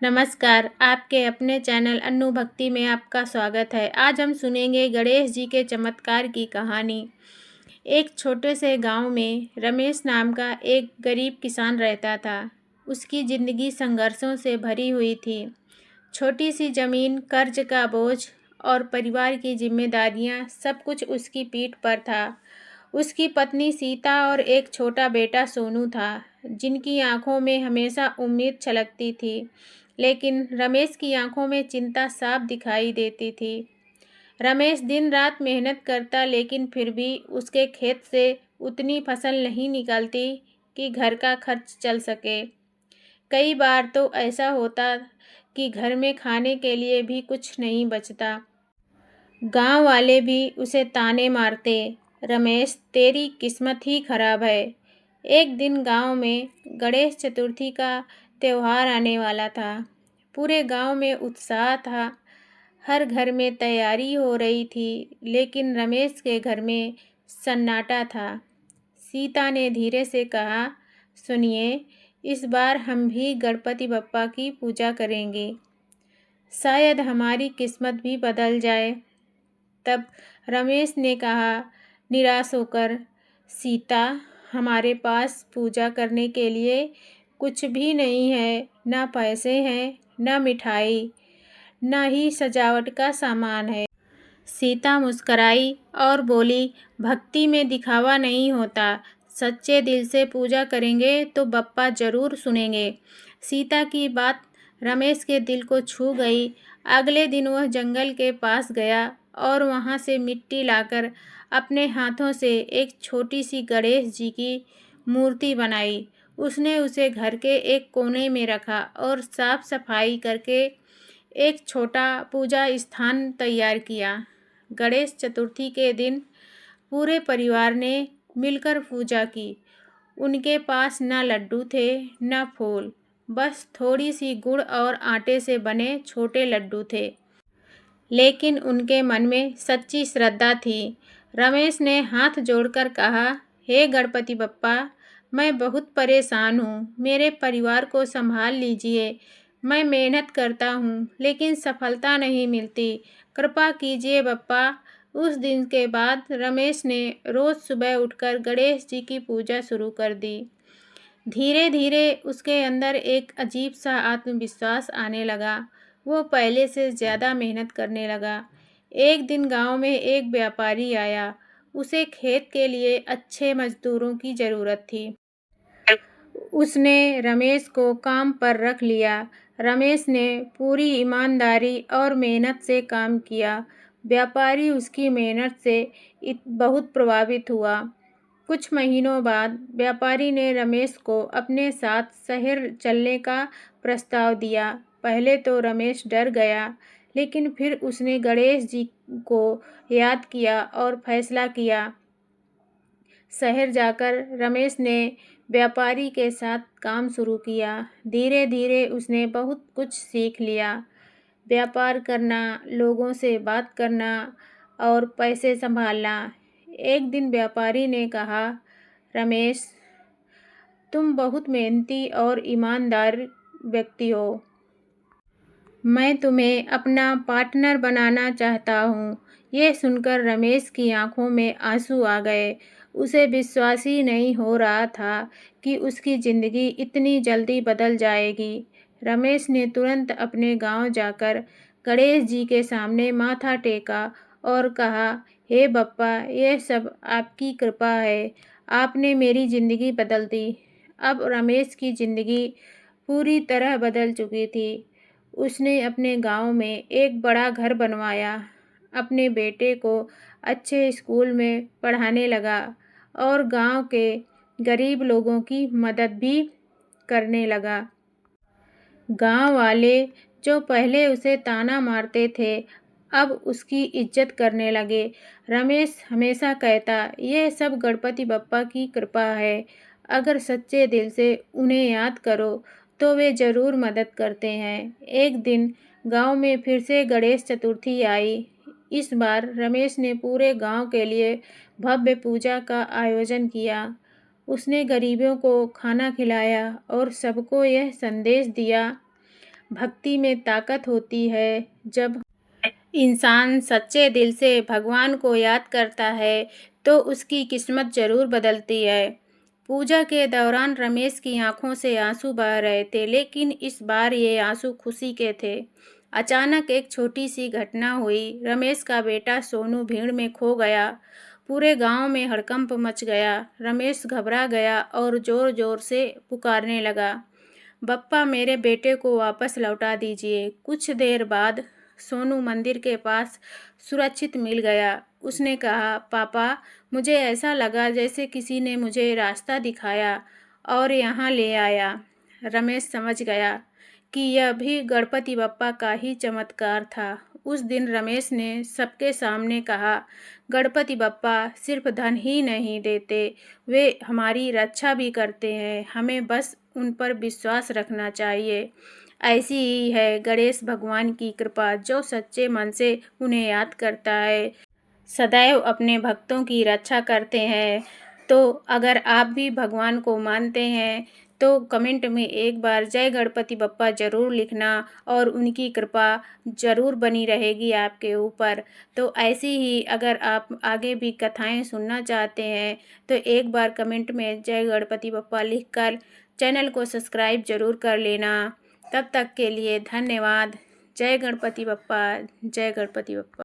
नमस्कार, आपके अपने चैनल अन्नू भक्ति में आपका स्वागत है। आज हम सुनेंगे गणेश जी के चमत्कार की कहानी। एक छोटे से गांव में रमेश नाम का एक गरीब किसान रहता था। उसकी ज़िंदगी संघर्षों से भरी हुई थी। छोटी सी ज़मीन, कर्ज का बोझ और परिवार की जिम्मेदारियां सब कुछ उसकी पीठ पर था। उसकी पत्नी सीता और एक छोटा बेटा सोनू था, जिनकी आंखों में हमेशा उम्मीद छलकती थी। लेकिन रमेश की आंखों में चिंता साफ दिखाई देती थी। रमेश दिन रात मेहनत करता, लेकिन फिर भी उसके खेत से उतनी फसल नहीं निकलती कि घर का खर्च चल सके। कई बार तो ऐसा होता कि घर में खाने के लिए भी कुछ नहीं बचता। गांव वाले भी उसे ताने मारते, रमेश तेरी किस्मत ही खराब है। एक दिन गांव में गणेश चतुर्थी का त्योहार आने वाला था। पूरे गांव में उत्साह था। हर घर में तैयारी हो रही थी, लेकिन रमेश के घर में सन्नाटा था। सीता ने धीरे से कहा, सुनिए, इस बार हम भी गणपति बप्पा की पूजा करेंगे। शायद हमारी किस्मत भी बदल जाए। तब रमेश ने कहा निराश होकर, सीता, हमारे पास पूजा करने के लिए कुछ भी नहीं है। ना पैसे हैं, ना मिठाई, ना ही सजावट का सामान है। सीता मुस्कराई और बोली, भक्ति में दिखावा नहीं होता। सच्चे दिल से पूजा करेंगे तो बप्पा जरूर सुनेंगे। सीता की बात रमेश के दिल को छू गई। अगले दिन वह जंगल के पास गया और वहां से मिट्टी लाकर अपने हाथों से एक छोटी सी गणेश जी की मूर्ति बनाई। उसने उसे घर के एक कोने में रखा और साफ सफाई करके एक छोटा पूजा स्थान तैयार किया। गणेश चतुर्थी के दिन पूरे परिवार ने मिलकर पूजा की। उनके पास ना लड्डू थे, ना फूल, बस थोड़ी सी गुड़ और आटे से बने छोटे लड्डू थे। लेकिन उनके मन में सच्ची श्रद्धा थी। रमेश ने हाथ जोड़कर कहा, हे गणपति बप्पा, मैं बहुत परेशान हूँ, मेरे परिवार को संभाल लीजिए। मैं मेहनत करता हूँ, लेकिन सफलता नहीं मिलती। कृपा कीजिए बप्पा। उस दिन के बाद रमेश ने रोज़ सुबह उठकर गणेश जी की पूजा शुरू कर दी। धीरे धीरे उसके अंदर एक अजीब सा आत्मविश्वास आने लगा। वो पहले से ज़्यादा मेहनत करने लगा। एक दिन गांव में एक व्यापारी आया। उसे खेत के लिए अच्छे मजदूरों की ज़रूरत थी। उसने रमेश को काम पर रख लिया। रमेश ने पूरी ईमानदारी और मेहनत से काम किया। व्यापारी उसकी मेहनत से बहुत प्रभावित हुआ। कुछ महीनों बाद व्यापारी ने रमेश को अपने साथ शहर चलने का प्रस्ताव दिया। पहले तो रमेश डर गया, लेकिन फिर उसने गणेश जी को याद किया और फैसला किया। शहर जाकर रमेश ने व्यापारी के साथ काम शुरू किया। धीरे धीरे उसने बहुत कुछ सीख लिया। व्यापार करना, लोगों से बात करना और पैसे संभालना। एक दिन व्यापारी ने कहा, रमेश, तुम बहुत मेहनती और ईमानदार व्यक्ति हो। मैं तुम्हें अपना पार्टनर बनाना चाहता हूँ। यह सुनकर रमेश की आंखों में आंसू आ गए। उसे विश्वास ही नहीं हो रहा था कि उसकी ज़िंदगी इतनी जल्दी बदल जाएगी। रमेश ने तुरंत अपने गांव जाकर गणेश जी के सामने माथा टेका और कहा, हे बप्पा, यह सब आपकी कृपा है। आपने मेरी ज़िंदगी बदल दी। अब रमेश की ज़िंदगी पूरी तरह बदल चुकी थी। उसने अपने गांव में एक बड़ा घर बनवाया, अपने बेटे को अच्छे स्कूल में पढ़ाने लगा और गांव के गरीब लोगों की मदद भी करने लगा। गांव वाले जो पहले उसे ताना मारते थे, अब उसकी इज्जत करने लगे। रमेश हमेशा कहता, यह सब गणपति बप्पा की कृपा है। अगर सच्चे दिल से उन्हें याद करो तो वे ज़रूर मदद करते हैं। एक दिन गांव में फिर से गणेश चतुर्थी आई। इस बार रमेश ने पूरे गांव के लिए भव्य पूजा का आयोजन किया। उसने गरीबों को खाना खिलाया और सबको यह संदेश दिया, भक्ति में ताकत होती है। जब इंसान सच्चे दिल से भगवान को याद करता है तो उसकी किस्मत ज़रूर बदलती है। पूजा के दौरान रमेश की आंखों से आंसू बह रहे थे, लेकिन इस बार ये आंसू खुशी के थे। अचानक एक छोटी सी घटना हुई। रमेश का बेटा सोनू भीड़ में खो गया। पूरे गांव में हड़कंप मच गया। रमेश घबरा गया और जोर जोर से पुकारने लगा, बप्पा मेरे बेटे को वापस लौटा दीजिए। कुछ देर बाद सोनू मंदिर के पास सुरक्षित मिल गया। उसने कहा, पापा मुझे ऐसा लगा जैसे किसी ने मुझे रास्ता दिखाया और यहाँ ले आया। रमेश समझ गया कि यह भी गणपति बप्पा का ही चमत्कार था। उस दिन रमेश ने सबके सामने कहा, गणपति बप्पा सिर्फ धन ही नहीं देते, वे हमारी रक्षा भी करते हैं। हमें बस उन पर विश्वास रखना चाहिए। ऐसी ही है गणेश भगवान की कृपा, जो सच्चे मन से उन्हें याद करता है सदैव अपने भक्तों की रक्षा करते हैं। तो अगर आप भी भगवान को मानते हैं तो कमेंट में एक बार जय गणपति बप्पा ज़रूर लिखना और उनकी कृपा ज़रूर बनी रहेगी आपके ऊपर। तो ऐसी ही अगर आप आगे भी कथाएं सुनना चाहते हैं तो एक बार कमेंट में जय गणपति बप्पा लिखकर चैनल को सब्सक्राइब ज़रूर कर लेना। तब तक के लिए धन्यवाद। जय गणपति बप्पा, जय गणपति बप्पा।